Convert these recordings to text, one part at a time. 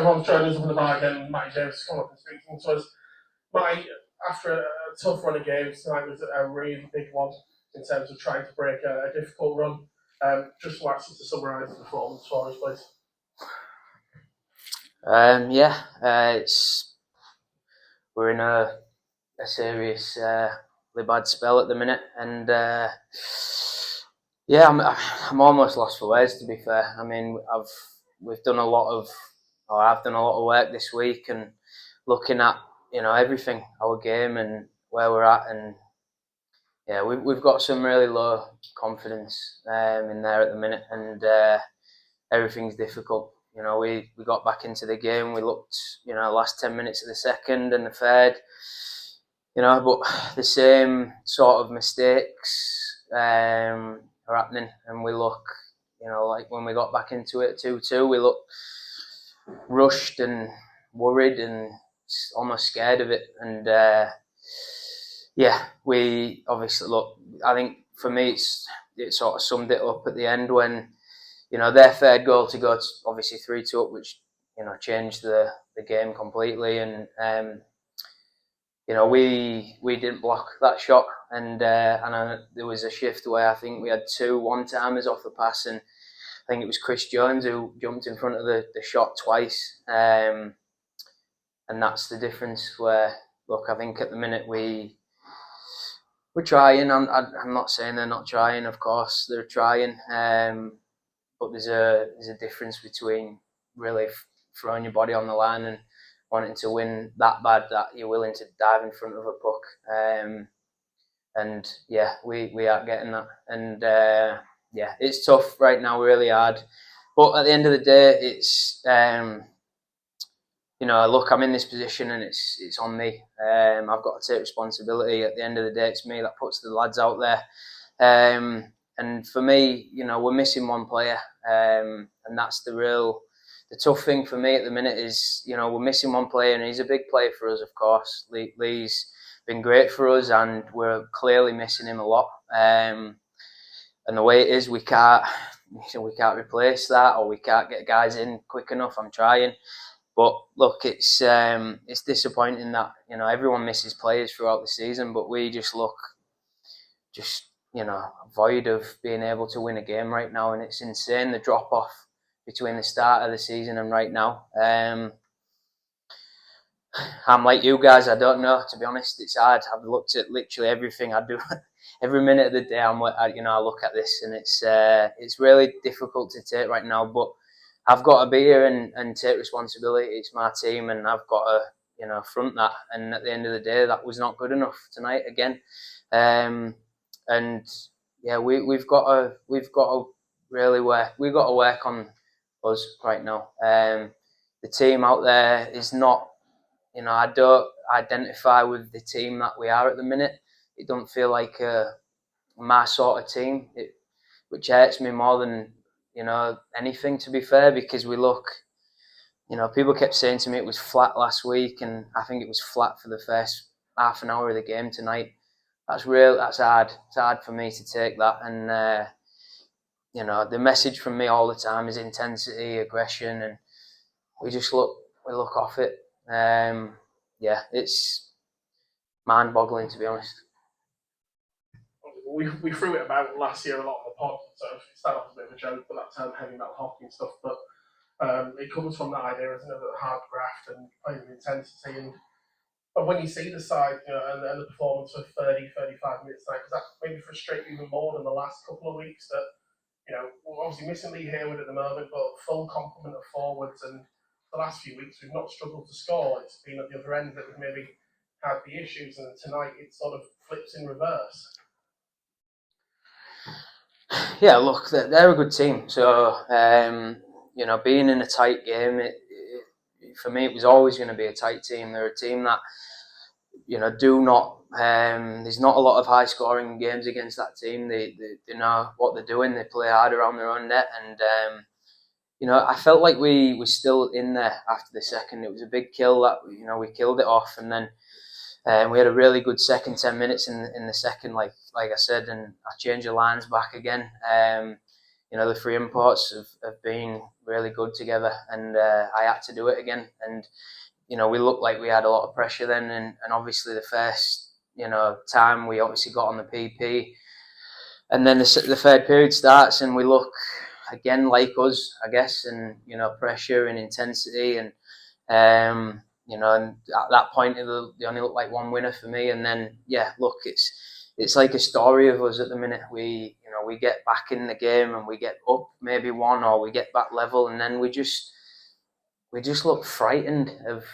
Everyone's joining us on the bar again. Matty Davies come up and speaking to us. Matty, after a tough run of games, tonight was a really big one in terms of trying to break a difficult run. Just to ask you to summarise the performance for us, please. We're in a seriously bad spell at the minute, and I'm almost lost for words, to be fair. I mean, I've done a lot of work this week, and looking at everything, our game and where we're at, and yeah, we've got some really low confidence in there at the minute, and everything's difficult. We got back into the game. We looked, last 10 minutes of the second and the third, but the same sort of mistakes are happening, and we look, like when we got back into it 2-2, we looked rushed and worried and almost scared of it. And we obviously look. I think for me, it sort of summed it up at the end when their third goal to go to obviously 3-2 up, which changed the game completely. And we didn't block that shot, and there was a shift where I think we had 2 one-timers off the pass, and I think it was Chris Jones who jumped in front of the shot twice, and that's the difference. Where look, I think at the minute we're trying. I'm not saying they're not trying. Of course, they're trying. But there's a difference between really throwing your body on the line and wanting to win that bad that you're willing to dive in front of a puck. And yeah, we aren't getting that. And it's tough right now, really hard. But at the end of the day, it's look, I'm in this position and it's on me. I've got to take responsibility. At the end of the day, it's me that puts the lads out there. And for me, we're missing one player, and that's the tough thing for me at the minute is, we're missing one player, and he's a big player for us, of course. Lee's been great for us, and we're clearly missing him a lot. And the way it is, we can't replace that, or we can't get guys in quick enough. I'm trying, but look, it's disappointing that everyone misses players throughout the season, but we just look void of being able to win a game right now, and it's insane the drop off between the start of the season and right now. I'm like you guys, I don't know, to be honest. It's hard. I've looked at literally everything I do. Every minute of the day, I look at this, and it's really difficult to take right now. But I've got to be here and take responsibility. It's my team, and I've got to front that. And at the end of the day, that was not good enough tonight again. And yeah, we've got to really work. We've got to work on us right now. The team out there is not. I don't identify with the team that we are at the minute. It don't feel like my sort of team, which hurts me more than anything, to be fair, because we look. People kept saying to me it was flat last week, and I think it was flat for the first half an hour of the game tonight. That's hard. It's hard for me to take that, and the message from me all the time is intensity, aggression, and we look off it. It's mind-boggling, to be honest. We threw it about last year a lot on the pod, so it started off as a bit of a joke, but that term heavy metal hockey and stuff. But it comes from that idea, isn't it, that hard graft and playing with intensity. And when you see the side, and the performance for 30-35 minutes tonight, does that maybe frustrate you even more than the last couple of weeks? That we're obviously missing Lee Hayward at the moment, but full complement of forwards, and the last few weeks we've not struggled to score. It's been at the other end that we've maybe had the issues, and tonight it sort of flips in reverse. Yeah, look, they're a good team. So being in a tight game, for me, it was always going to be a tight team. They're a team that there's not a lot of high scoring games against that team. They know what they're doing. They play hard around their own net, and I felt like we were still in there after the second. It was a big kill that we killed it off, and then we had a really good second 10 minutes in the second, like I said, and I changed the lines back again. the three imports have been really good together, and I had to do it again. And we looked like we had a lot of pressure then, and obviously the first time we obviously got on the PP, and then the third period starts and we look again like us, I guess, and pressure and intensity, and and at that point they only look like one winner for me. And then look, it's like a story of us at the minute. We get back in the game and we get up maybe one, or we get back level, and then we just look frightened of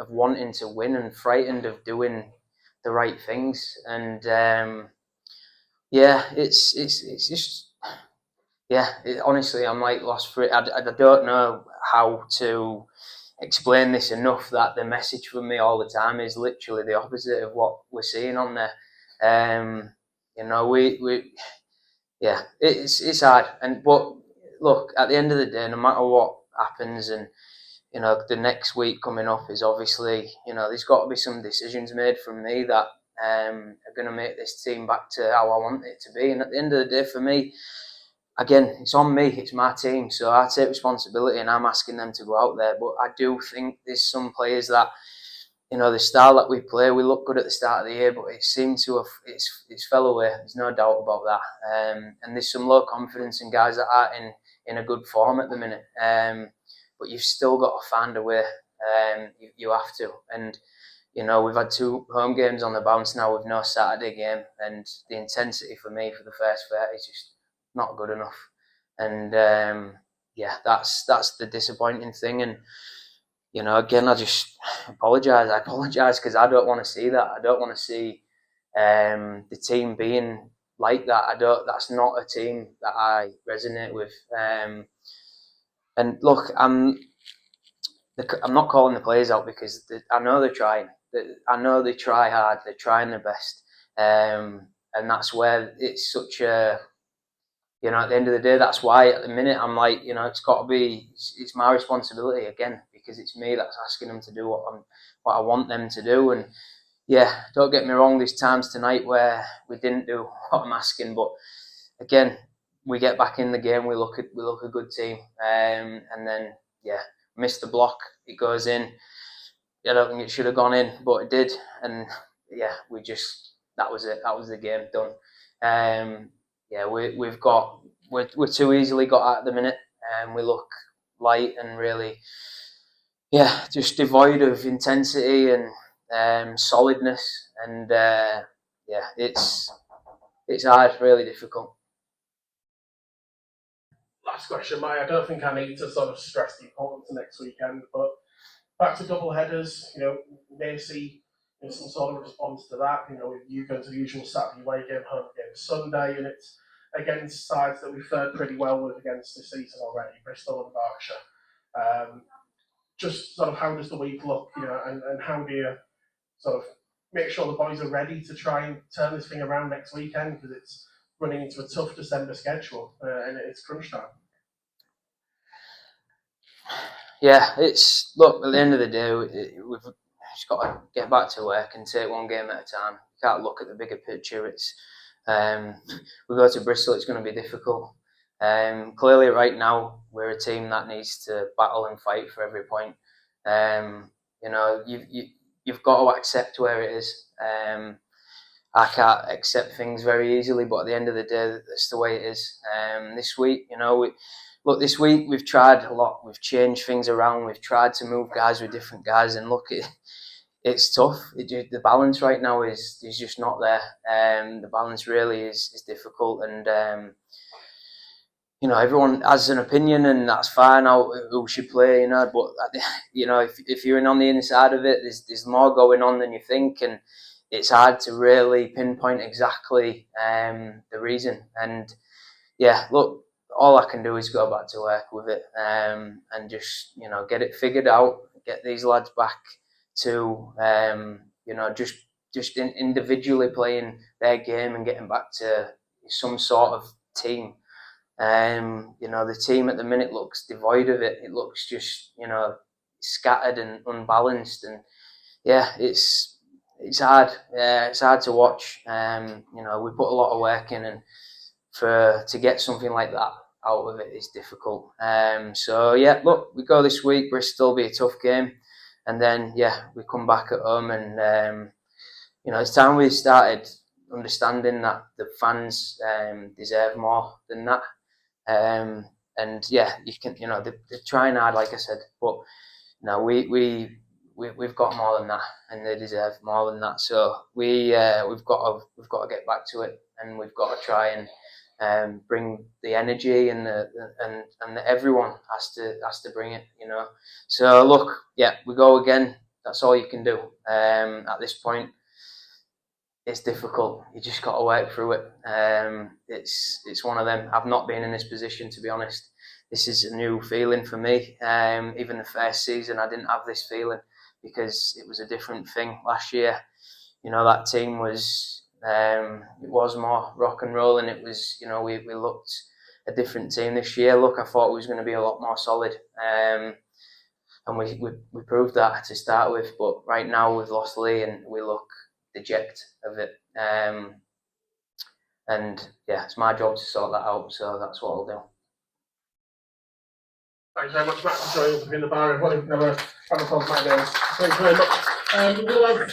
wanting to win and frightened of doing the right things. And it's just honestly, I'm like lost for it. I don't know how to explain this enough, that the message from me all the time is literally the opposite of what we're seeing on there. It's hard, but look, at the end of the day, no matter what happens, and the next week coming up is obviously, there's got to be some decisions made from me that are going to make this team back to how I want it to be. And at the end of the day, for me, again, it's on me, it's my team, so I take responsibility and I'm asking them to go out there. But I do think there's some players that, the style that we play, we look good at the start of the year, but it seems to have, it's fell away. There's no doubt about that. And there's some low confidence in guys that aren't in a good form at the minute. But you've still got to find a way. You have to. And, we've had 2 home games on the bounce now with no Saturday game, and the intensity for me for the first 30 is just not good enough. And that's the disappointing thing. And again, I just apologise. I apologise because I don't want to see that. I don't want to see the team being like that. That's not a team that I resonate with. And look, I'm not calling the players out because I know they're trying. I know they try hard. They're trying their best. And that's where it's such a, at the end of the day, that's why at the minute I'm like, it's got to be, it's my responsibility again, because it's me that's asking them to do what I want them to do. And don't get me wrong, there's times tonight where we didn't do what I'm asking, but again, we get back in the game, we look a good team, and then miss the block, it goes in. I don't think it should have gone in, but it did, and that was it. That was the game done. We're too easily got at the minute, and we look light and really, just devoid of intensity and solidness, and it's hard, really difficult. Last question, Mike. I don't think I need to sort of stress the importance of next weekend, but back to double headers, we may see some sort of response to that. With you going to the usual Saturday away game, home game Sunday, and it's against sides that we've fared pretty well with against this season already, Bristol and Berkshire. Just sort of how does the week look, and how do you sort of make sure the boys are ready to try and turn this thing around next weekend, because it's running into a tough December schedule and it's crunch time. Look, at the end of the day, we've just got to get back to work and take one game at a time. You can't look at the bigger picture. It's we go to Bristol, it's going to be difficult. Clearly, right now, we're a team that needs to battle and fight for every point. You've got to accept where it is. I can't accept things very easily, but at the end of the day, that's the way it is. This week, this week we've tried a lot. We've changed things around. We've tried to move guys with different guys, and look, it's tough. The balance right now is just not there. The balance really is difficult, and everyone has an opinion, and that's fine. Who should play, But if you're on the inside of it, there's more going on than you think, and it's hard to really pinpoint exactly the reason. And look, all I can do is go back to work with it, and just get it figured out, get these lads back to just individually playing their game and getting back to some sort of team. The team at the minute looks devoid of it. It looks just scattered and unbalanced, and it's hard. It's hard to watch. We put a lot of work in, and to get something like that out of it is difficult. So yeah, look, we go this week. Bristol will be a tough game, and then yeah, we come back at home, and it's time we started understanding that the fans deserve more than that. And yeah, you can, they're trying hard, like I said, but we've got more than that, and they deserve more than that. So we've got to get back to it, and we've got to try and bring the energy, and everyone has to bring it. So look, yeah, we go again. That's all you can do at this point. It's difficult. You just got to work through it. It's one of them. I've not been in this position, to be honest. This is a new feeling for me. Even the first season, I didn't have this feeling because it was a different thing last year. That team was it was more rock and roll, and it was we looked a different team this year. Look, I thought it was going to be a lot more solid, and we proved that to start with. But right now we've lost Lee, and we look dejected of it. And yeah, it's my job to sort that out. So that's what I'll do. Thanks very much, Matt, for joining us in the bar. Everybody, have a Coach Matty Davies. Thanks very much. We'll have